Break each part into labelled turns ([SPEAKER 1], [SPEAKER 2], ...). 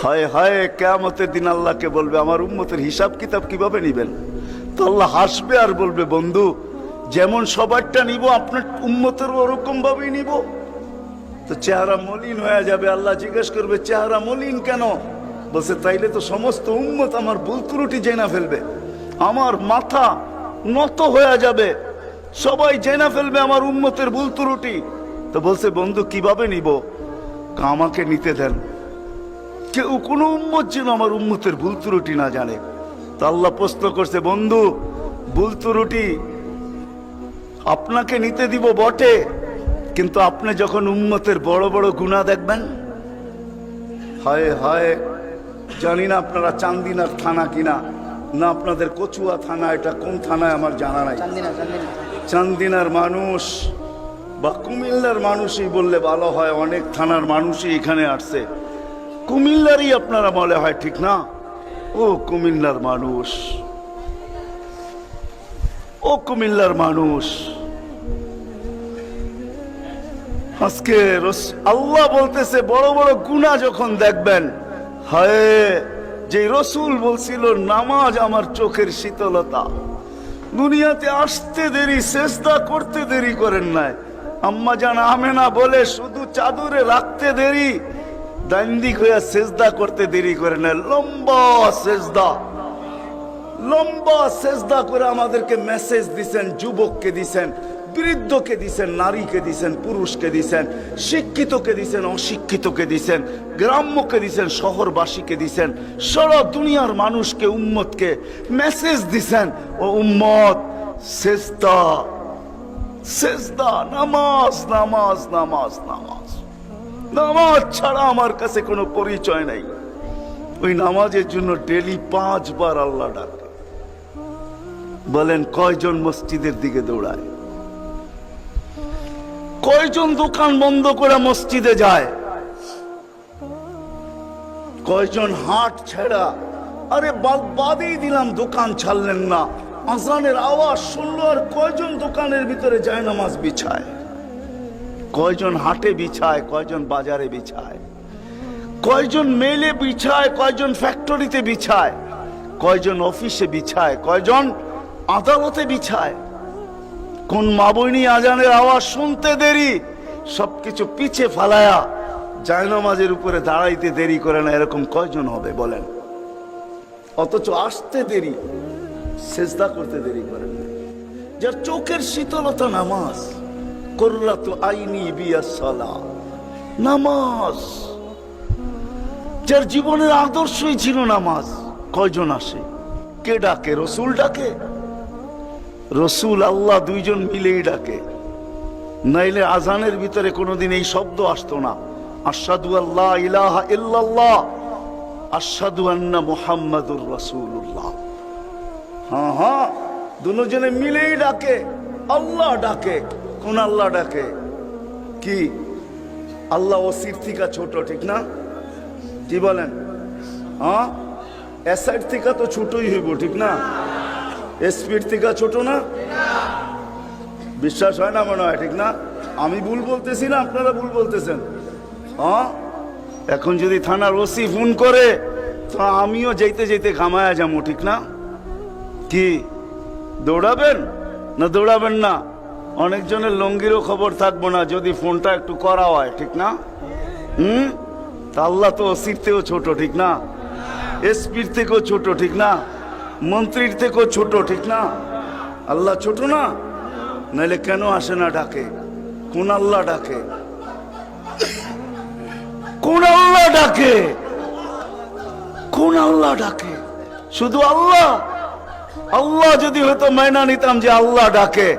[SPEAKER 1] হায় হায়, কিয়ামতের দিন আল্লাহকে বলবে আমার উম্মতের হিসাব কিতাব কিভাবে নিবেন? তো আল্লাহ হাসবে আর বলবে, বন্ধু যেমন সবারটা নিব আপনার উম্মতের ওরকম ভাবেই নিব। তো চেহারা মলিন হয়ে যাবে। আল্লাহ জিজ্ঞেস করবে চেহারা মলিন কেন? বলছে তাইলে তো সমস্ত উম্মত আমার ভুল ত্রুটি জেনা ফেলবে, আমার মাথা নত হয়ে যাবে, সবাই জেনা ফেলবে আমার উম্মতের ভুল ত্রুটি। তো বলছে বন্ধু কিভাবে নিব? আমাকে নিতে দেন, কেউ কোনো উম্মত যেন আমার উম্মতের ভুল ত্রুটি না জানে। তো আল্লাহ প্রশ্ন করছে, বন্ধু ভুল ত্রুটি আপনাকে নিতে দিব বটে, কিন্তু আপনি যখন উম্মতের বড় বড় গুনাহ দেখবেন, হায় হায়, জানি না আপনারা চান্দিনার থানা কিনা না আপনাদের কচুয়া থানা, এটা কোন থানায় আমার জানা নাই। চান্দিনার মানুষ বা কুমিল্লার মানুষই বললে ভালো হয়, অনেক থানার মানুষই এখানে আসছে, কুমিল্লারই আপনারা মনে হয়, ঠিক না? ও কুমিল্লার মানুষ, ও কুমিল্লার মানুষ, আজকে আল্লাহ বলতেছে বড় বড় গুনাহ যখন দেখবেন, হায়, যে রসুল বলছিল নামাজ আমার চোখের শীতলতা, দুনিয়াতে আসতে দেরি, সেজদা করতে দেরি করেন নাই, আম্মা জান আমেনা বলে শুধু চাদরে রাখতে দেরি, দান্দিক হইয়া সেজদা করতে দেরি করে না, লম্বা সেজদা করে আমাদেরকে মেসেজ দিছেন, যুবককে দিছেন, বৃদ্ধকে দিছেন, নারীকে দিছেন, পুরুষকে দিছেন, শিক্ষিতকে দিছেন, অশিক্ষিতকে দিছেন, গ্রাম্যকে দিছেন, শহরবাসীকে দিছেন, সারা দুনিয়ার মানুষকে, উম্মতকে মেসেজ দিছেন, ও উম্মত সেজদা সেজদা, নামাজ নামাজ নামাজ নামাজ, নামাজ ছাড়া আমার কাছে কোনো পরিচয় নাই। ওই নামাজের জন্য ডেলি 5 বার আল্লাহ ডাকে। বলেন কয়জন মসজিদের দিকে দৌড়ায়? কয়জন দোকান বন্ধ করে মসজিদে যায়? কয়জন হাট ছেড়া, আরে বাদেই দিলাম দোকান ছাড়লেন না, আজানের আওয়াজ শুনলো আর কয়জন দোকানের ভিতরে যায় নামাজ বিছায়? কয়জন হাটে বিছায়, কয়জন বাজারে বিছায়, কয়জন মেলে বিছায়, কয়জন ফ্যাক্টরিতে বিছায়, কয়জন অফিসে বিছায়, কয়জন আদালতে বিছায়? কোন মা বইনি আজানের আওয়াজ শুনতে দেরি, সবকিছু পিছে ফালায়া জায়নামাজের উপরে দাঁড়াইতে দেরি করে না, এরকম কয়জন হবে বলেন? অথচ আসতে দেরি, সেজদা করতে দেরি করেন না। যার চোখের শীতলতা নামাজ, কুররাতু আইনি বিয়াস সালাহ, নামাজ, যার জীবনের আদর্শই ছিল নামাজ, কয়জন আসে? কে ডাকে? রসুল ডাকে? রসুল আল্লাহ দুইজন মিলেই ডাকে, নাইলে আজানের ভিতরে কোনোদিন এই শব্দ আসতো না, আশহাদু আল্লা ইলাহা ইল্লাল্লাহ, আশহাদু আন্না মুহাম্মাদুর রাসূলুল্লাহ। হ্যাঁ হ্যাঁ, দুজনে মিলেই ডাকে, আল্লাহ ডাকে। কোন আল্লাহ ডাকে? কি আল্লাহ ওসির থেকে ছোট, ঠিক না? কি বলেন? হ্যাঁ, এসআইড থেকে তো ছোটই হইব, ঠিক না? এসপির থেকে ছোট না? বিশ্বাস হয় না মনে হয়, ঠিক না? আমি ভুল বলতেছি না, আপনারা ভুল বলতেছেন। হ্যাঁ, এখন যদি থানার ওসি ফোন করে তো আমিও যেতে যেতে ঘামায়া যাবো, ঠিক না? কি দৌড়াবেন না দৌড়াবেন না? অনেকজনের লঙ্গিরও খবর থাকবো না যদি ফোনটা একটু করা হয়, ঠিক না? তা আল্লাহ তো ওসির থেকেও ছোট, ঠিক না? এসপির থেকেও ছোট, ঠিক না? মন্ত্রীর থেকেও ছোট, ঠিক না? আল্লাহ ছোট না? নাইলে কেন আসে না ডাকে? কোন আল্লাহ ডাকে? কোন আল্লাহ ডাকে? কোন আল্লাহ ডাকে? শুধু আল্লাহ? আল্লাহ যদি হয়তো মাইনা নিতাম যে আল্লাহ ডাকে,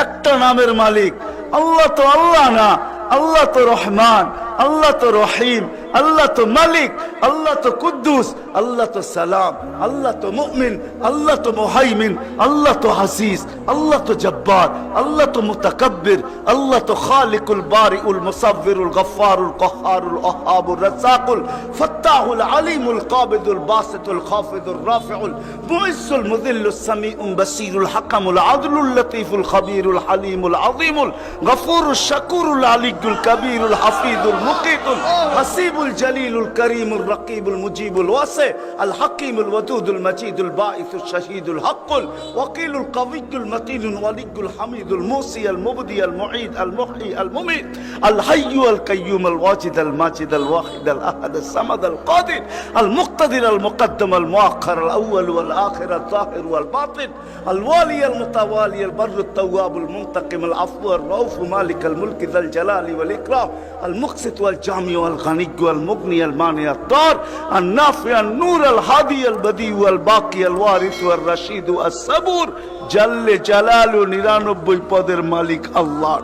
[SPEAKER 1] একটা নামের মালিক আল্লাহ, তো আল্লাহ না, আল্লাহ তো রহমান, আল্লাহ তো রহিম, আল্লাহ তো মালিক, আল্লাহ তো কুদ্দুস, আল্লাহ তো সালাম, আল্লাহ তো মুমিন, আল্লাহ তো মুহাইমিন, আল্লাহ তো হাসিস, আল্লাহ তো জব্বার, আল্লাহ তো মুতাকাব্বির, আল্লাহ তো খালিকুল বারিউল মুসাব্বিরুল গফফারুল কহ্হারুল ওয়াহ্হাবুর রাজ্জাকুল ফাত্তাহুল আলিমুল কাবিদুল বাসিতুল খাফিদুর রাফিউল মুইজ্জুল মুযিল্লুস সামিউল বাসীরুল হাকামুল আদলুল লতীফুল খাবীরুল হালিমুল আযীমুল গফুরুশ শাকুরুল আলিয়্যুল কবীরুল হাফিজুল মুকিতুল হাসিবুল জলিলুল করিমুর الرقيب المجيب الواسع الحكيم الودود المجيد الباعث الشهيد الحق الوكيل القوي المتين الولي الحميد الموصي المبدي المعيد المحيي المميت الحي القيوم الواجد الماجد الواحد الأحد الصمد القادر المقتدر المقدم المؤخر الأول والآخر الظاهر والباطن الوالي المتوالي البر التواب المنتقم العفو الرؤوف مالك الملك ذا الجلال والإكرام المقسط والجامع والغني والمغني المانع الضار النافع النور الهادي البديع الباقي الوارث والرشيد الصبور جل جلاله 99 পদের মালিক আল্লাহ।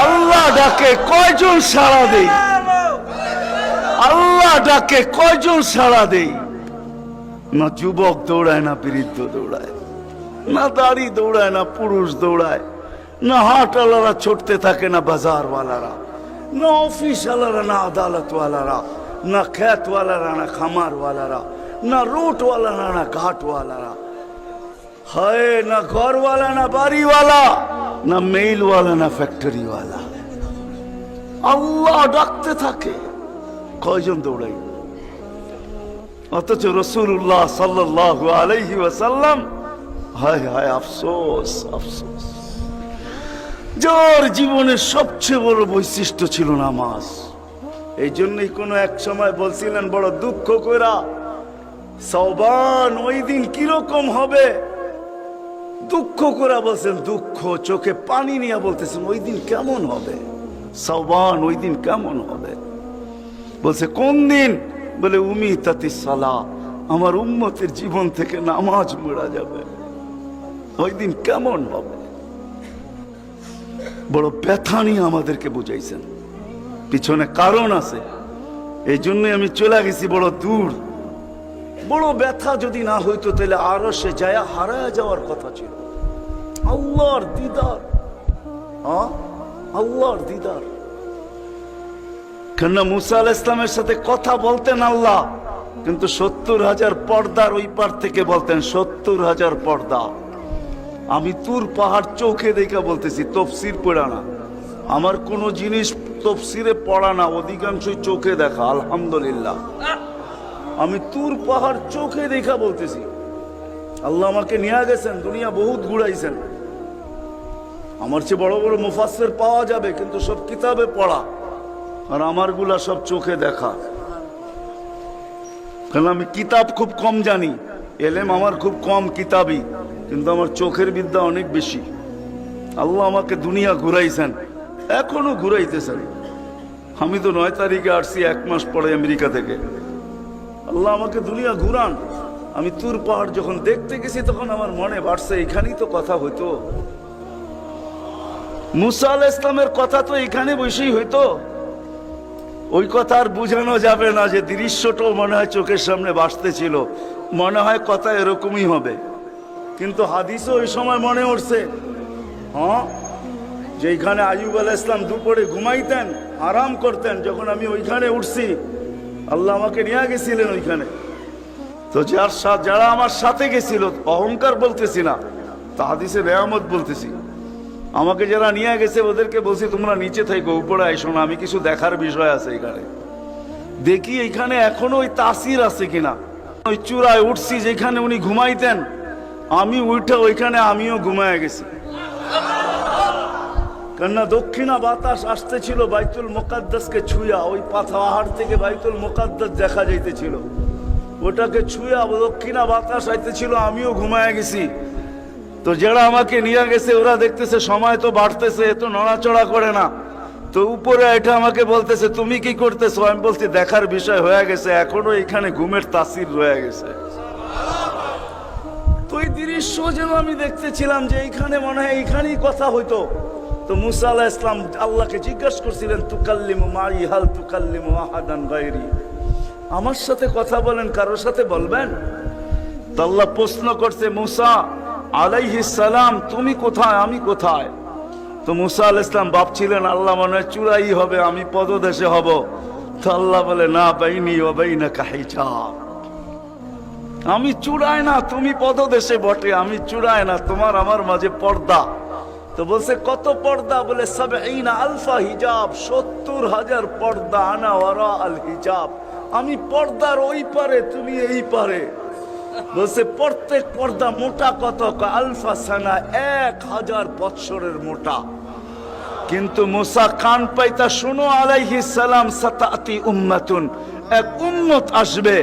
[SPEAKER 1] আল্লাহ ডাকে কয়জন সাড়া দেই? আল্লাহ ডাকে কয়জন সাড়া দেই? না যুবক দৌড়ায়, না বৃদ্ধ দৌড়ায়, না দাড়ি দৌড়ায়, না পুরুষ দৌড়ায়, না হাটওয়ালারা ছুটতে থাকে, না বাজারওয়ালারা, না অফিসওয়ালারা, না আদালতওয়ালারা, না খেতওয়ালারা, না খামারওয়ালারা, না রুটওয়ালারা, না ঘাটওয়ালারা, হায় না ঘরওয়ালা, না বাড়িওয়ালা, না মেইলওয়ালা, না ফ্যাক্টরিওয়ালা। আল্লাহ ডাকতে থাকে, কয়জন দৌড়াই? অথচ রাসূলুল্লাহ সাল্লাল্লাহু আলাইহি ওয়াসাল্লাম, হায় হায় আফসোস আফসোস, যার জীবনের সবচেয়ে বড় বৈশিষ্ট্য ছিল নামাজ। এই জন্যই কোন এক সময় বলছিলেন বড় দুঃখ কইরা, শাওবান ওই দিন কিরকম হবে, দুঃখ করে বলছেন, দুঃখ চোখে পানি নিয়ে বলতেছেন ওই দিন কেমন হবে, শাওবান ওই দিন কেমন হবে। বলছে কোন দিন? বলে উমিতাতিস সালাহ, আমার উম্মতের জীবন থেকে নামাজ মুড়া যাবে, ওই দিন কেমন হবে। বড় ব্যথা নিয়ে আমাদেরকে বুঝাইছেন, পিছনে কারণ আছে, এই জন্যই আমি চলে গেছি বড় দূর। বড় ব্যথা যদি না হইতো তাহলে আরো সে যায় হারায় যাওয়ার কথা ছিল। আল্লাহর দিদার, আল্লাহর দিদার। কেননা মুসা আলাইহিস সালামের সাথে কথা বলতেন আল্লাহ, কিন্তু 70,000 পর্দার ওই পার থেকে বলতেন, 70,000 পর্দা। আমি তুর পাহাড় চোখে দেখা বলতেছি, তফসির পড়া না, আমার কোন জিনিস তফসিরে পড়া না, অধিকাংশই চোখে দেখা। আলহামদুলিল্লাহ, আমি তুর পাহাড় চোখে দেখা বলতেছি। আল্লাহ আমাকে নিয়ে গেছেন, দুনিয়া বহুত ঘুরাইছেন। আমার চেয়ে বড় বড় মুফাসসির পাওয়া যাবে, কিন্তু সব কিতাবে পড়া, আর আমারগুলা সব চোখে দেখা। কারণ আমি কিতাব খুব কম জানি, এলেম আমার খুব কম কিতাবই, কিন্তু আমার চোখের বিদ্যা অনেক বেশি। আল্লাহ আমাকে দুনিয়া ঘুরাইছেন, এখনো ঘুরাইতেছেন। আমি তো 9 তারিখে আসছি, 1 মাস পরে আমেরিকা থেকে। আল্লাহ আমাকে দুনিয়া ঘুরান। আমি তুর পাহাড় যখন দেখতে গেছি তখন আমার মনে বাড়ছে, এখানেই তো কথা হইতো, মুসা আলাইহিস সালামের কথা তো এখানে বসেই হইতো। ওই কথা আর বুঝানো যাবে না, যে দৃশ্যটাও মনে হয় চোখের সামনে ভাসতেছিল, মনে হয় কথা এরকমই হবে। কিন্তু হাদিসও ওই সময় মনে উঠছে, যেখানে আইয়ুব আলাইহিস সালাম দুপুরে ঘুমাইতেন, আরাম করতেন, যখন আমি ওইখানে উঠছি, আল্লাহ আমাকে নিয়ে গেছিলেন ওইখানে। তো যারা আমার সাথে গেছিল, অহংকার বলতেছি না, তা হাদিসে নেয়ামত বলতেছি, আমাকে যারা নিয়ে গেছে ওদেরকে বলছি তোমরা নিচে থাকো, উপরে আইসো না, আমি কিছু দেখার বিষয় আছে এখানে। দেখি এইখানে এখনো ওই তাসির আছে কিনা। ওই চূড়ায় উঠছি যেখানে উনি ঘুমাইতেন, আমি উঠে ওইখানে আমিও ঘুমায় গেছি। কেননা দক্ষিণা বাতাস আসতেছিল বাইতুল মুকাদ্দাসকে ছুঁয়া, ওই পাহাড় থেকে বাইতুল মুকাদ্দাস দেখা যাইতেছিল, ওটাকে ছুঁয়া দক্ষিণা বাতাস আইতেছিল, আমিও ঘুমায় গেছি। তো যারা আমাকে নিয়ে গেছে ওরা দেখতেছে সময় তো বাড়তেছে, এত নড়াচড়া করে না, তো উপরে এটা আমাকে বলতেছে তুমি কি করতেছো? আমি বলছি দেখার বিষয় হয়ে গেছে, এখনো এখানে ঘুমের তাসির রয়ে গেছে। তো এই দৃশ্য যেন আমি দেখতেছিলাম যে এইখানে মনে হয় এইখানেই কথা হইতো। তো মুসা আলাইহিস সালাম আল্লাহকে জিজ্ঞাসা করছিলেন, তুকাল্লিমু মাই হাল তুকাল্লিমু আহাদান গায়রি, আমার সাথে কথা বলেন, কারোর সাথে বলবেন? তো আল্লাহ প্রশ্ন করছে, মুসা আলাইহিস সালাম তুমি কোথায়, আমি কোথায়? তো মুসা আলাইহিস সালাম ভাবছিলেন আল্লাহ মনে হয় চূড়াই হবে, আমি পদদেশে হব। তো আল্লাহ বলে, না, বাইনি ওয়া বাইনাকা হিজাব, আমি চূড়ায় না, তুমি পদদেশে বটে, আমি চূড়ায় না, তোমার আমার মাঝে পর্দা। তো বলছে কত পর্দা? বলে ৭০ আলফা হিজাব, ৭০,০০০ পর্দা। আনা ওয়ারা আল হিজাব, আমি পর্দার ওই পারে, তুমি এই পারে। বলছে প্রত্যেক পর্দা মোটা কত? আলফা সানা, ১,০০০ বৎসরের মোটা। কিন্তু মুসা কান পাইতা, শুনো আলাইহিস সালাম, সাতাতি উম্মাতুন, এক উম্মত আসবে,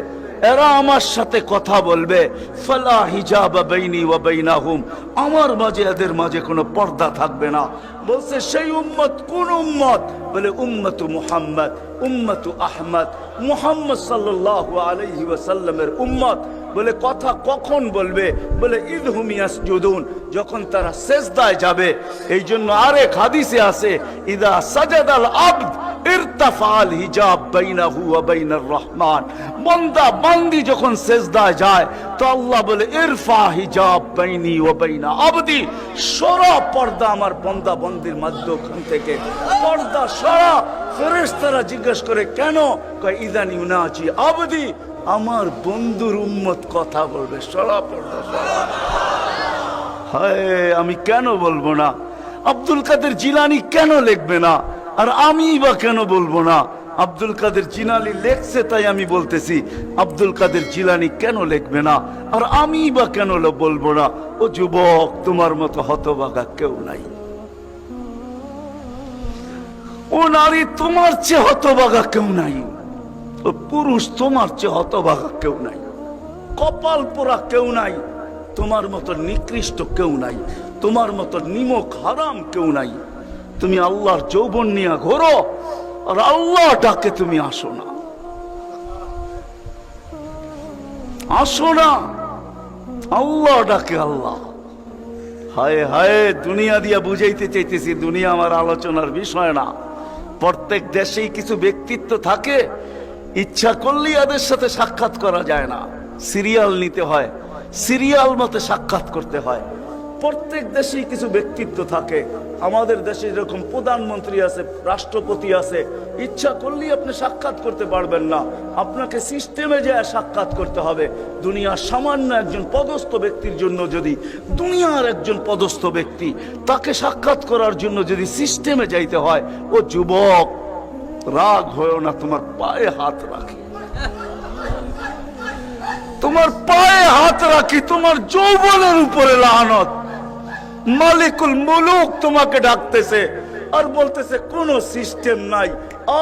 [SPEAKER 1] এরা আমার সাথে কথা বলবে, ফালা হিজাবা বাইনি ওয়া বাইনাহুম, আমার মাঝে এদের মাঝে কোনো পর্দা থাকবে না। বলছে সেই উম্মত কোন উম্মত? বলে উম্মতু মুহাম্মদ, উম্মতু আহমদ, মুহাম্মদ সাল্লাল্লাহু আলাইহি ওয়াসাল্লামের উম্মত। বলে কথা কখন বলবে? বলে ইদহুম ইয়াসজুদুন, যখন তারা সেজদায় যাবে। এই জন্য আরেক হাদিসে আছে, ইদা সাজাদাল আবদ ইরতাফাল হিজাব বাইনাহু ওয়া বাইনার রহমান, বান্দা বান্দি যখন সেজদায় যায় তো আল্লাহ বলে ইরফা হিজাব বাইনি ওয়া বাইনা আবদি, সরা পর্দা আমার বান্দা বান্দির মাঝখান থেকে, পর্দা সরা। ফেরেশতারা জিজ্ঞেস করে কেন? কয় ইদান ইউনাজি আবদি, আমার বন্ধুর উম্মত কথা বলবে, সরা পর্দা সরা। হায়, আমি কেন বলবো না? আব্দুল কাদের জিলানী কেন লিখবে না? আর আমি বা কেন বলবো না? আব্দুল কাদের জিলানী লেখছে তাই আমি বলতেছি। আব্দুল কাদের জিলানী কেন লিখবে না? আর আমি বা কেন বলবো না? ও যুবক, তোমার মতো হতভাগা কেউ নাই। ও নারী, তোমার চেয়ে হতভাগা কেউ নাই। ও পুরুষ, তোমার চেয়ে হতভাগা কেউ নাই। কপাল পোড়া কেউ নাই। তোমার মতো নিকৃষ্ট কেউ নাই। তোমার মতো নিমক হারাম কেউ নাই। তুমি আল্লাহর যৌবন নিয়ে ঘোরো, আর আল্লাহ ডাকে তুমি আসো না, আসো না। আল্লাহ ডাকে আল্লাহ। হায় হায়, দুনিয়া দিয়া বুঝাইতে চাইতেছি, দুনিয়া আমার আলোচনার বিষয় না। প্রত্যেক দেশেই কিছু ব্যক্তিত্ব থাকে, ইচ্ছা করলেই এদের সাথে সাক্ষাৎ করা যায় না, সিরিয়াল নিতে হয়, সিরিয়াল মতে সাক্ষাৎ করতে হয়। প্রত্যেক দেশেই কিছু ব্যক্তিত্ব থাকে। আমাদের দেশে যেরকম প্রধানমন্ত্রী আছে, রাষ্ট্রপতি আছে, ইচ্ছা করলেই আপনি সাক্ষাৎ করতে পারবেন না, আপনাকে সিস্টেমে যায় সাক্ষাৎ করতে হবে। দুনিয়ার সামান্য একজন পদস্থ ব্যক্তির জন্য, যদি দুনিয়ার একজন পদস্থ ব্যক্তি, তাকে সাক্ষাৎ করার জন্য যদি সিস্টেমে যাইতে হয়, ও যুবক রাগ হয়েও না, তোমার পায়ে হাত রাখি, তোমার পায়ে হাত রাখি, তোমার যৌবনের উপরে লানত। মালিকুল মুলুক তোমাকে ডাকতেছে আর বলতেছে কোন সিস্টেম নাই,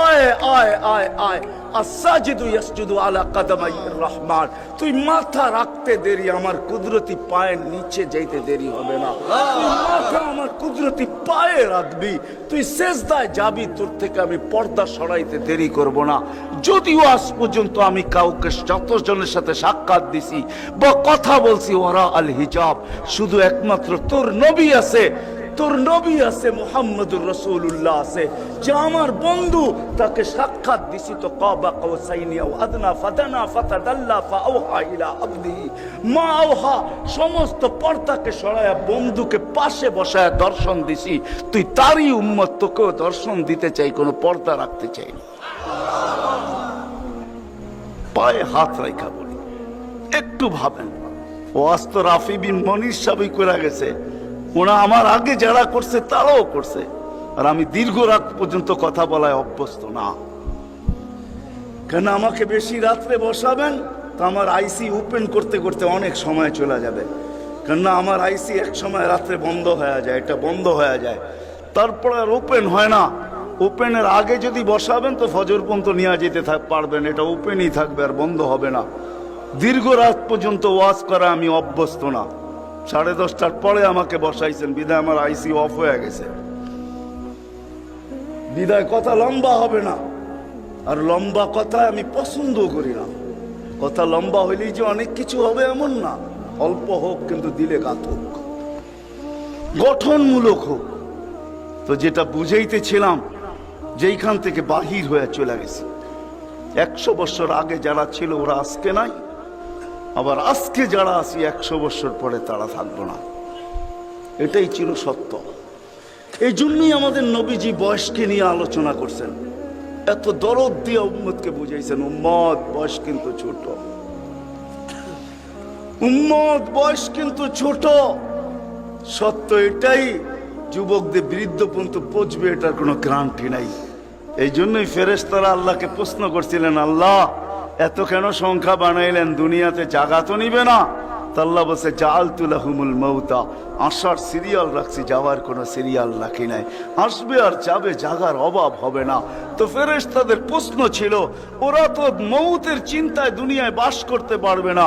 [SPEAKER 1] আয় আয় আয় আয়। আসাজিদু ইয়াসজুদু আলা কাদামাইর রহমান, তুই মাথা রাখতে দেরি, আমার কুদরতি পায়ের নিচে যাইতে দেরি হবে না। মাথা আমার কুদরতি পায়ে রাখবি, তুই সেজদায় যাবি, তোর থেকে আমি পর্দা সরাইতে দেরি করব না। যদিও আজ পর্যন্ত আমি কাউকে যতজনের সাথে সাক্ষাৎ দিছি বা কথা বলছি ওরা আল হিজাব, শুধু একমাত্র তোর নবী আছে, তোর নবী আছে, মুহাম্মদুর রাসূলুল্লাহ আছে, যে আমার বন্ধু, তাকে সাক্ষাৎ দিছি তো কাবা কাউসাইনি আও আদনা ফাদানা ফাতাদাল্লা ফাআওহা ইলা আবদিহি মা আওহা, সমস্ত পর্দাকে সরায়া বন্ধুকে পাশে বসায়া দর্শন দিছি। তুই তারই উম্মত, তোকেও দর্শন দিতে চাই, কোনো পর্দা রাখতে চাই না। পায়ে হাত রাখা বলি, একটু ভাবেন। ওয়াজ তো রাফি বিন মনির সাহেবই করে গেছে, ওনা আমার আগে যারা করছে তারাও করছে, আর আমি দীর্ঘ রাত পর্যন্ত কথা বলায় অভ্যস্ত না। কেন আমাকে বেশি রাত্রে বসাবেন তো আমার আইসি ওপেন করতে করতে অনেক সময় চলে যাবে। কেননা আমার আইসি এক সময় রাত্রে বন্ধ হয়ে যায়, এটা বন্ধ হয়ে যায়, তারপর আর ওপেন হয় না। ওপেনের আগে যদি বসাবেন তো ফজর পর্যন্ত নিয়ে যেতে পারবেন, এটা ওপেনই থাকবে আর বন্ধ হবে না। দীর্ঘ রাত পর্যন্ত ওয়াজ করা আমি অভ্যস্ত না। 10:30টার পরে আমাকে বসাইছেন, বিদায় আমার আইসি অফ হয়ে গেছে, বিদায় কথা লম্বা হবে না। আর লম্বা কথা আমি পছন্দ করি না। কথা লম্বা হইলেই যে অনেক কিছু হবে এমন না, অল্প হোক কিন্তু দিলে গাত হোক, গঠনমূলক হোক। তো যেটা বুঝাইতেছিলাম, যেইখান থেকে বাহির হয়ে চলে গেছে, 100 বছর আগে যারা ছিল ওরা আজকে নাই, আবার আজকে যারা আছি 100 বছর পরে তারা থাকবো না, এটাই চির সত্য। এই জন্যই আমাদের নবীজি বয়সকে নিয়ে আলোচনা করছেন, এত দরদ দিয়ে উম্মতকে বুঝাইছেন, উম্মত বয়স কিন্তু ছোট, উম্মত বয়স কিন্তু ছোট। সত্য এটাই যুবকদের বৃদ্ধ পর্যন্ত পৌঁছবে এটার কোনো গ্যারান্টি নাই। এই জন্যই ফেরেশতারা আল্লাহকে প্রশ্ন করছিলেন, আল্লাহ এত কেন সংখ্যা বানাইলেন, দুনিয়াতে জাগা তো নিবে না? তা আল্লাহ বলছে, জাআলতু লাহুমুল মাউতা, আসার সিরিয়াল রাখছি, যাওয়ার কোনো সিরিয়াল রাখি নাই। আসবে আর যাবে, জাগার অভাব হবে না। তো ফেরেশতাদের প্রশ্ন ছিল, ওরা তো মৌতের চিন্তায় দুনিয়ায় বাস করতে পারবে না,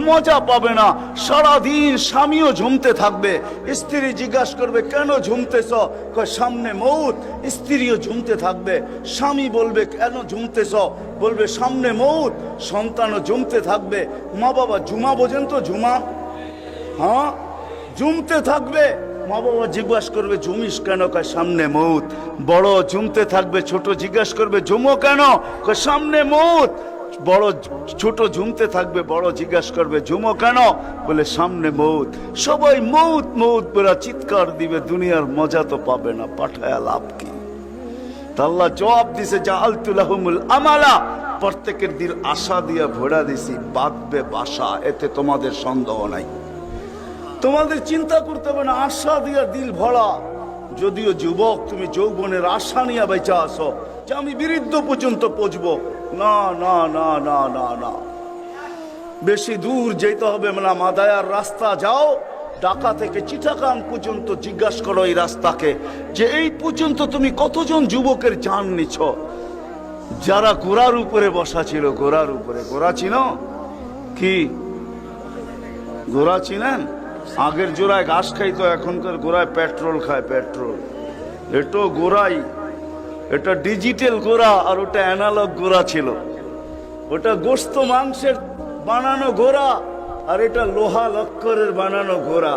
[SPEAKER 1] মজা পাবে না, সারাদিন স্বামীও ঝুমতে থাকবে, স্ত্রী জিজ্ঞাসা করবে কেন ঝুমতেছ, কয় সামনে মৌত। স্ত্রীও ঝুমতে থাকবে, স্বামী বলবে কেন ঝুমতেছ, বলবে সামনে মৌত। সন্তানও ঝুমতে থাকবে, মা বাবা ঝুমা বোঝেন তো, ঝুমা, হ্যাঁ ঝুমতে থাকবে, মা বাবা জিজ্ঞাসা করবে ঝুমিস কেন, কয় সামনে মৌত। বড় ঝুমতে থাকবে, ছোট জিজ্ঞাসা করবে ঝুমো কেন, কয় সামনে মৌত। বড় ছোট ঝুমতে থাকবে, বড় জিজ্ঞাসা করবে ঝুমো কেন, বলে সামনে মৌত। সবাই মৌত মৌত বলে চিৎকার দিবে, দুনিয়ার মজা তো পাবে না, পাঠায় লাভ কি? আল্লাহ জবাব দিছে, জাআলতু লাহুমুল আমালা, প্রত্যেকের দিল আশা দিয়া ভরা দিছি, বাঁধবে বাসা, এতে তোমাদের সন্দেহ নাই, তোমাদের চিন্তা করতে হবে না, আশা দিয়া দিল ভরা। যদিও যুবক, তুমি যৌবনের আশা নিয়ে বেঁচে আসো যে আমি বৃদ্ধ পর্যন্ত পৌঁছবো, না না না না না না, বেশি দূর যেতে হবে না। মাদায়ার রাস্তা যাও, ঢাকা থেকে চিটাগাং পর্যন্ত জিজ্ঞাসা করো এই রাস্তাকে, যে এই পর্যন্ত তুমি কতজন যুবকের জান নিছ, যারা ঘোড়ার উপরে বসা ছিল, ঘোড়ার উপরে। ঘোড়া চিনো কি? ঘোড়া চিনেন? আগের জোড়ায় ঘাস খাইতো, এখনকার গোড়ায় পেট্রোল খায়, পেট্রোল। এটা গোড়াই, এটা ডিজিটাল গোড়া, আর ওটা অ্যানালগ গোড়া ছিল। ওটা গোস্ত মাংসের বানানো ঘোড়া, আর এটা লোহা লক্করের বানানো ঘোড়া।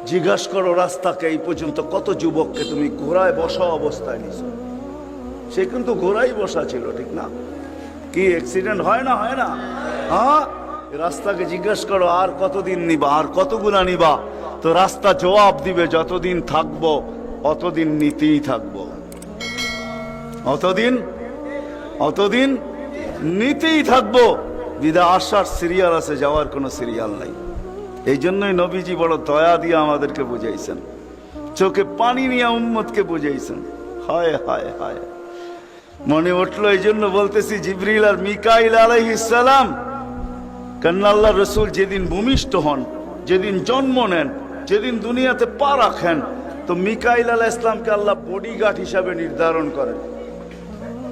[SPEAKER 1] জিজ্ঞাসা করো রাস্তাকে, এই পর্যন্ত কত যুবককে তুমি ঘোড়ায় বসা অবস্থায় নিছো। সে কিন্তু ঘোড়াই বসা ছিল, ঠিক না? কি অ্যাক্সিডেন্ট হয় না, হয় না? হ্যাঁ, রাস্তাকে জিজ্ঞাসা করো আর কতদিন নিবা, আর কতগুলা নিবা। তো রাস্তা জবাব দিবে, যতদিন থাকবো অতদিন নিতেই থাকবো, অতদিন নিতেই থাকবো। বিদা আসার সিরিয়াল আছে, যাওয়ার কোনো সিরিয়াল নাই। এই জন্যই নবীজি বড় দয়া দিয়ে আমাদেরকে বুঝাইছেন, চোখে পানি নিয়ে উম্মতকে বুঝাইছেন। হায় হায় হায়, মনে উঠলো, এই জন্য বলতেছি জিবরিল আর মিকাইল আলাইহিস সালাম, কেন আল্লাহ রসুল যেদিন ভূমিষ্ঠ হন, যেদিন জন্ম নেন, যেদিন দুনিয়াতে পা রাখেন, তো মিকাইল আলাইহিস সালামকে আল্লাহ বডিগার্ড হিসাবে নির্ধারণ করেন,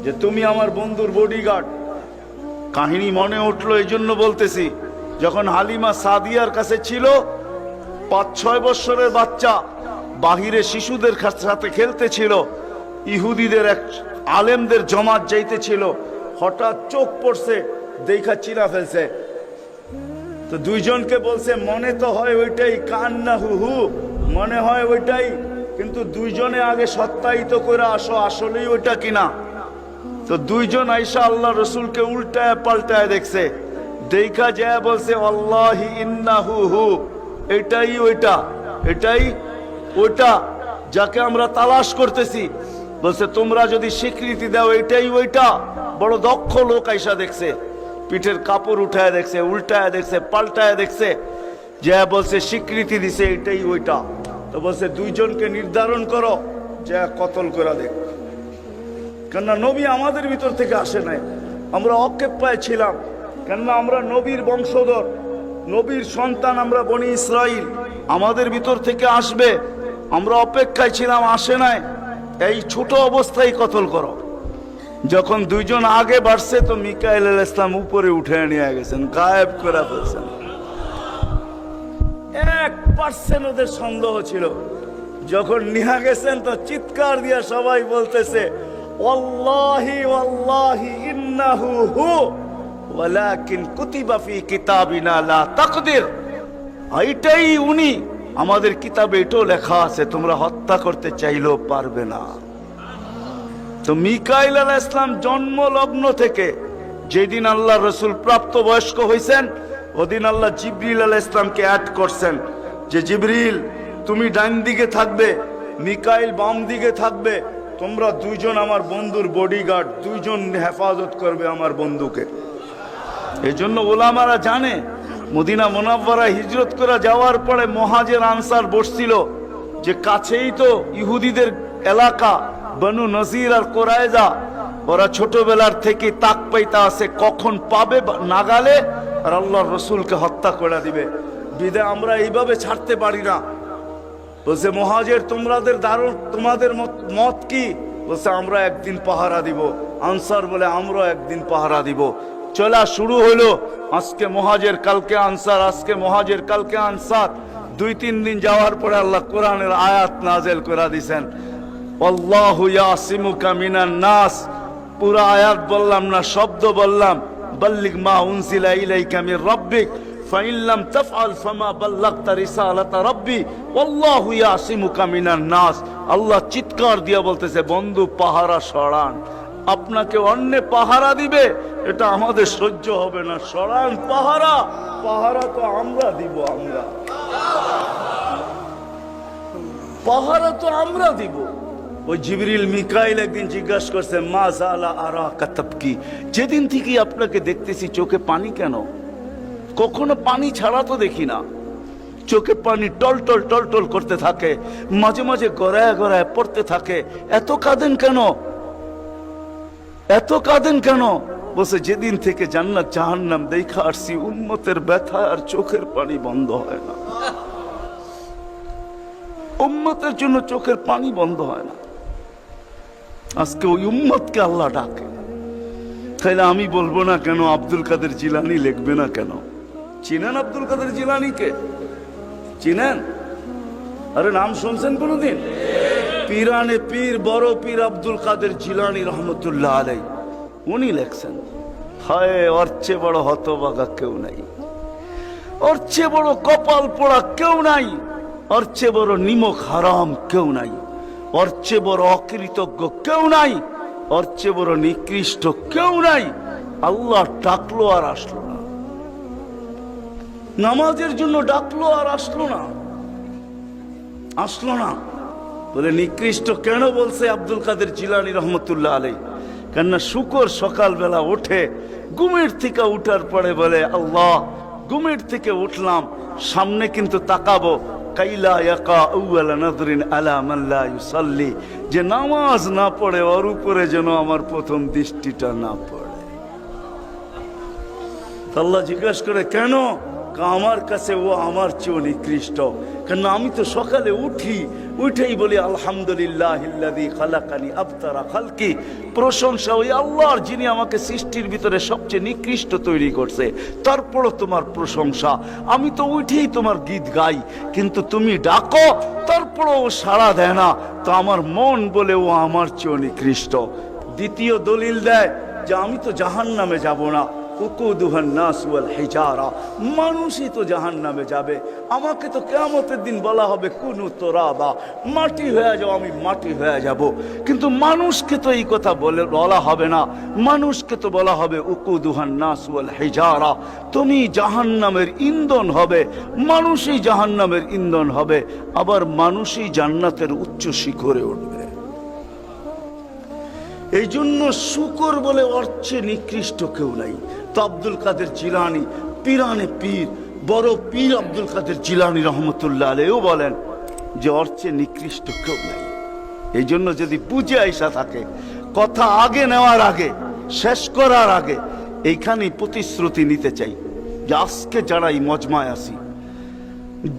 [SPEAKER 1] যে তুমি আমার বন্ধুর বডিগার্ড। কাহিনী মনে উঠলো, এই জন্য বলতেছি, যখন হালিমা সাদিয়ার কাছে ছিল, 5-6 বছরের বাচ্চা বাহিরে শিশুদের সাথে খেলতেছিল, ইহুদিদের এক আলেমদের জমাত যাইতেছিল, হঠাৎ চোখ পড়ছে, দেখা চিনা ফেলছে। তো দুইজনকে বলছে, মনে তো হয় ওইটাই, কান্না হু হু, মনে হয় ওইটাই, কিন্তু দুইজনে আগে সত্যায়িত করে আসো আসলেই ওইটা কিনা। তো দুইজন আইসা আল্লাহ রসুলকে উল্টায় পাল্টায় দেখছে, দেখা যায় বলছে, আল্লাহি ইন্নাহু হু, এটাই ওইটা, এটাই ওইটা যাকে আমরা তালাশ করতেছি। বলছে, তোমরা যদি স্বীকৃতি দাও এটাই ওইটা। বড় দক্ষ লোক আইসা দেখছে, পিঠের কাপড় উঠায় দেখছে, উল্টায় দেখছে, পাল্টায় দেখছে, যে বলছে স্বীকৃতি দিছে এটাই ওইটা। তো বলছে, দুইজনকে নির্ধারণ করো, যে কতল করে দেখ। কেননা নবী আমাদের ভিতর থেকে আসে নাই, আমরা অক্ষেপায় ছিলাম, কেননা আমরা নবীর বংশধর, নবীর সন্তান, আমরা বনি ইসরাইল, আমাদের ভিতর থেকে আসবে, আমরা অপেক্ষায় ছিলাম, আসে নাই। এই ছোট অবস্থায় কতল করো। যখন দুইজন আগে বাড়ছে, তো মিকাইল আলাইহিস সালাম উপরে উঠে নিয়ে গেছেন, গায়েব করে ফেলছেন। 1% ওদের সন্দেহ ছিল। যখন নিয়ে গেছেন, তো চিৎকার দিয়ে সবাই বলতেছে, ওয়াল্লাহি ওয়াল্লাহি ইন্নাহু হু ওয়ালাকিন কুতিবা ফি কিতাবিনা লা তাকদির, এইটাই উনি, আমাদের কিতাবে এটাও লেখা আছে, তোমরা হত্যা করতে চাইলেও পারবে না। তো মিকাইল আলাইহিস সালাম জন্ম লগ্ন থেকে যেদিন আল্লাহ রসুল প্রাপ্ত বয়স্ক হয়েছেন, ওদিন আল্লাহ জিবরিল আলাইহিস সালামকে অ্যাড করছেন, যে জিবরিল তুমি ডান দিকে থাকবে, মিকাইল বাম দিকে থাকবে, তোমরা দুইজন আমার বন্ধুর বডিগার্ড, দুইজন হেফাজত করবে আমার বন্ধুকে। এই জন্য ওলামারা জানে, মদিনা মুনাওয়ারা হিজরত করে যাওয়ার পরে মুহাজির আনসার বসছিল, যে কাছেই তো ইহুদিদের এলাকা বনু নজির আর কোরাইজা, ওরা ছোটবেলার থেকে তাক পাইতা আছে কখন পাবে নাগালে আর আল্লাহর রসুলকে হত্যা করে দিবে। বিদে আমরা এইভাবে ছাড়তে পারি না। বলছে মুহাজির তোমাদের মত কি? বলছে আমরা একদিন পাহারা দিব। আনসার বলে আমরা একদিন পাহারা দিব। চলা শুরু হলো। আজকে মুহাজির কালকে আনসার, আজকে মুহাজির কালকে আনসার। 2-3 দিন যাওয়ার পরে আল্লাহ কোরআনের আয়াত নাযিল করে দিয়েছেন, আল্লাহু ইয়াসিমুকা মিনান নাস। পুরা আয়াত বললাম না, শব্দ বললাম। বাল্লিগ মা উনজিলা ইলাইকা মির রাব্বিক ফাইন লাম তাফআল ফামা বাল্লাগতা রিসালাতা রাব্বি ওয়াল্লাহু ইয়াসিমুকা মিনান নাস। আল্লাহ চিৎকার দিয়ে বলতেছে, বন্ধু পাহারা সরান। আপনাকে অন্য পাহারা দিবে, এটা আমাদের সহ্য হবে না। সরান পাহারা। পাহারা তো আমরা দিব। পাহারা তো আমরা দিব। ওই জিবরিল মিকাইল একদিন জিজ্ঞাসা করছে, মা জালা আরাকা তাবকি, যেদিন থেকে আপনাকে দেখতেছি চোখে পানি কেন? কখনো পানি ছাড়া তো দেখি না। চোখে পানি টলটল টলটল করতে থাকে, মাঝে মাঝে গড়ায় গড়ায় পড়তে থাকে। এত কাঁদেন কেন? এত কাঁদেন কেন? বলছে যেদিন থেকে জান্নাত জাহান্নাম দেখা আসছি, উম্মতের ব্যথা আর চোখের পানি বন্ধ হয় না। উম্মতের জন্য চোখের পানি বন্ধ হয় না। আজকে ওই উম্মতকে আল্লাহ ডাকে। তাইলে আমি বলবো না কেন আব্দুল কাদের জিলানী লিখবে না কেন? চিনেন আব্দুল কাদের জিলানীকে? চিনেন? আরে নাম শুনছেন কোনদিন? পীরানে পীর বড় পীর আব্দুল কাদের জিলানী রহমতুল্লাহ আলাইহি উনি লেখছেন, হায় ওর চেয়ে বড় হতভাগা কেউ নাই, ওর চেয়ে বড় কপাল পোড়া কেউ নাই, ওর চেয়ে বড় নিমক হারাম কেউ নাই, ওর চেয়ে বড় অকৃতজ্ঞ কেউ নাই, ওর চেয়ে বড় নিকৃষ্ট কেউ নাই। আল্লাহ ডাকলো আর আসলো না, নামাজের জন্য ডাকলো আর আসলো না। বলে নিকৃষ্ট কেন বলছে আব্দুল কাদের জিলানী রহমতুল্লাহ আলাইহি? কেননা শুকর সকালবেলা ওঠে, ঘুমের থেকে উঠার পরে বলে, আল্লাহ ঘুমের থেকে উঠলাম, সামনে কিন্তু তাকাবো, কাইলা ইয়াকা আউয়ালা নাযরিন আলা মান লা ইউসাল্লি, যে নামাজ না পড়ে ওর উপরে যেন আমার প্রথম দৃষ্টিটা না পড়ে। আল্লাহ জিজ্ঞাসা করে কেন? আমার কাছে ও আমার চেয়েও নিকৃষ্ট। কেন আমি তো সকালে উঠেই বলি আলহামদুলিল্লাহিল্লাযী খালাকানি আবতারা খালকি, প্রশংসা ওই আল্লাহর যিনি আমাকে সৃষ্টির ভিতরে সবচেয়ে নিকৃষ্ট তৈরি করছে, তারপরও তোমার প্রশংসা। আমি তো উঠেই তোমার গীত গাই, কিন্তু তুমি ডাকো তারপরও ও সাড়া দেয় না, তো আমার মন বলে ও আমার চেয়েও নিকৃষ্ট। দ্বিতীয় দলিল দেয় যে আমি তো জাহান্নামে যাব না, মানুষই তো জাহান্নামে যাবে। আমাকে তো কিয়ামতের দিন বলা হবে কুনু তুরাবা, মাটি হয়ে যাও, আমি মাটি হয়ে যাব। কিন্তু মানুষকে তো এই কথা বলা হবে না, মানুষকে তো বলা হবে উকুদুহান নাস ওয়াল হিজারা, তুমি জাহান্নামের ইন্ধন হবে। মানুষই জাহান্নামের ইন্ধন হবে, আবার মানুষই জান্নাতের উচ্চ শিখরে উঠবে। এই জন্য শুকর বলে অর্থে নিকৃষ্ট কেউ নাই। তো আব্দুল কাদের জিলানী পীরানে পীর বড় পীর আব্দুল কাদের জিলানী রহমতুল্লাহ আলাইহিও বলেন যে অর্থে নিকৃষ্ট কেউ নাই। এই জন্য যদি বুঝে আইসা থাকে, কথা আগে নেওয়ার আগে, শেষ করার আগে এইখানেই প্রতিশ্রুতি নিতে চাই যে আজকে যারা এই মজমায় আসি,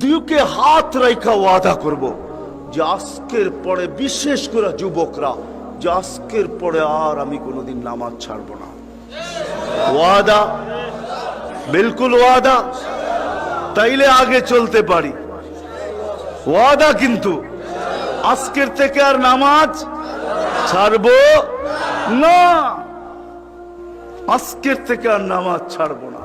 [SPEAKER 1] দুকে হাত রেখা ওয়াদা করব যে আজকের পরে, বিশেষ করে যুবকরা, যে আজকের পরে আর আমি কোনোদিন নামাজ ছাড়বো না। ওয়াদা, বিলকুল ওয়াদা, তাইলে আগে চলতে পারি। ওয়াদা কিন্তু আজকের থেকে আর নামাজ ছাড়বো না, আজকের থেকে আর নামাজ ছাড়বো না।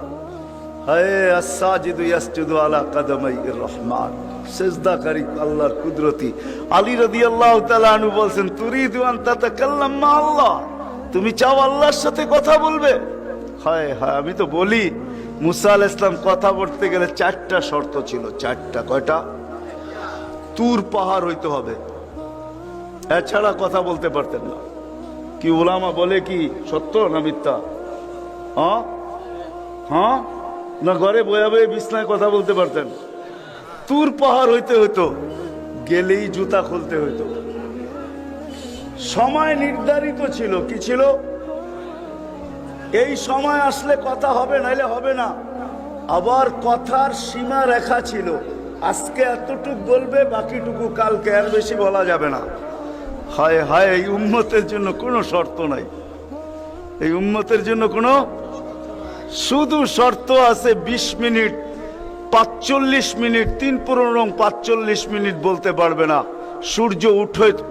[SPEAKER 1] হায় আস-সাজিদু ইয়াসজুদু আলা কাদামাইর রহমান, সিজদাকারী আল্লাহর কুদরতি। আলী রাদিয়াল্লাহু তাআলা আনহু বলেন, তুরিদু আন তাতাকাল্লাম মা আল্লাহ, তুমি চাও আল্লাহর সাথে কথা বলবে? হায় হায়, আমি তো বলি মুসা আলাইহিস সালাম কথা বলতে গেলে 4টা শর্ত ছিল। 4টা। কয়টা? তুর পাহাড় হইতে হবে, এছাড়া কথা বলতে পারতেন না। কি উলামা বলে কি সত্য না মিথ্যা? হ্যাঁ না ঘরে বয়ে বয়ে বিছনায় কথা বলতে পারতেন? তুর পাহাড় হইতে হইতো, গেলেই জুতা খুলতে হতো। সময় নির্ধারিত ছিল, কি ছিল? এই সময় আসলে কথা হবে, নাইলে হবে না। আবার কথার সীমা রেখা ছিল, আজকে এতটুক বলবে, বাকিটুকু কালকে, আর বেশি বলা যাবে না। হায় হায়, এই উম্মতের জন্য কোনো শর্ত নাই, এই উম্মতের জন্য কোনো শুধু শর্ত আছে 20 মিনিট, 45 মিনিট, 3-45 মিনিট বলতে পারবে না। সূর্য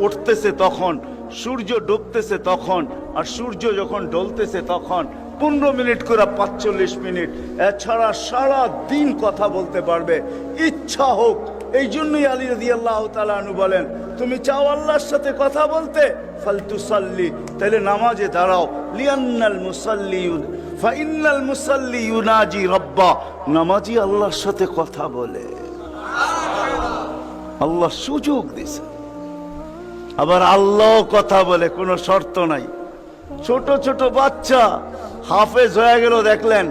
[SPEAKER 1] উঠতেছে তখন, সূর্য ডুবতেছে তখন, আর সূর্য যখন ডলতেছে তখন 15 মিনিট করে 45 মিনিট। এছাড়া সারা দিন কথা বলতে পারবে, ইচ্ছা হোক। এই জন্যই আলী রাদিয়াল্লাহু তাআলা আনহু বলেন, তুমি চাও আল্লাহর সাথে কথা বলতে, ফালতুসাল্লি, তাহলে নামাজে দাঁড়াও। লিআন্নাল মুসাল্লি ফাইন্নাল মুসাল্লি ইউনাজি রাব্বা, নামাজি আল্লাহর সাথে কথা বলে। আল্লাহ সুযোগ দিয়েছে। আবার আল্লাহ কথা বলে, কোনো শর্ত নাই। ছোট ছোট বাচ্চা হাফেজ হয়ে গেল, দেখলেন,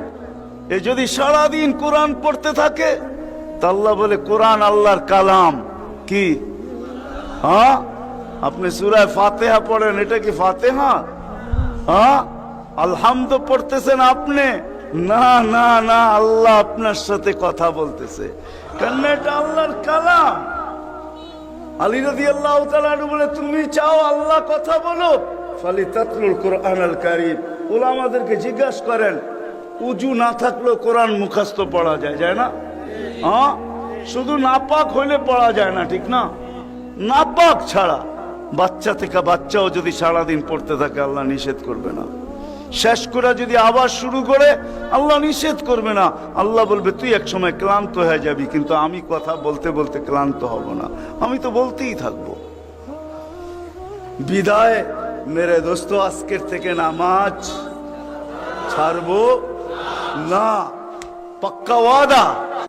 [SPEAKER 1] এ যদি সারাদিন কোরআন পড়তে থাকে, তা আল্লাহ বলে কোরআন আল্লাহর কালাম। কি? হ্যাঁ, আপনি সূরা ফাতিহা পড়েন, এটা কি ফাতিহা? হ্যাঁ, আলহামদ পড়তেছেন আপনি? না না না, আল্লাহ আপনার সাথে কথা বলতেছে, কারণ এটা আল্লাহর কালাম। আলী রাদিয়াল্লাহু তাআলা বলে, তুমি চাও আল্লাহ কথা বলো, ফালিতাতলুল কুরআনাল কারীম। উলামাদেরকে জিজ্ঞাসা করেন, উজু না থাকলেও কোরআন মুখস্থ পড়া যায়, যায় না? হ্যাঁ, শুধু নাপাক হইলে পড়া যায় না, ঠিক না? নাপাক ছাড়া বাচ্চা থেকে বাচ্চাও যদি সারাদিন পড়তে থাকে, আল্লাহ নিষেধ করবে না। শেষ করে যদি আবার শুরু করে, আল্লাহ নিষেধ করবে না। আল্লাহ বলবে, তুই এক সময় ক্লান্ত হয়ে যাবি, কিন্তু আমি কথা বলতে বলতে ক্লান্ত হব না, আমি তো বলতেই থাকবো। বিদায় মেরে দোস্ত, আজকের থেকে নামাজ ছাড়বো না, পাক্কা ওয়াদা।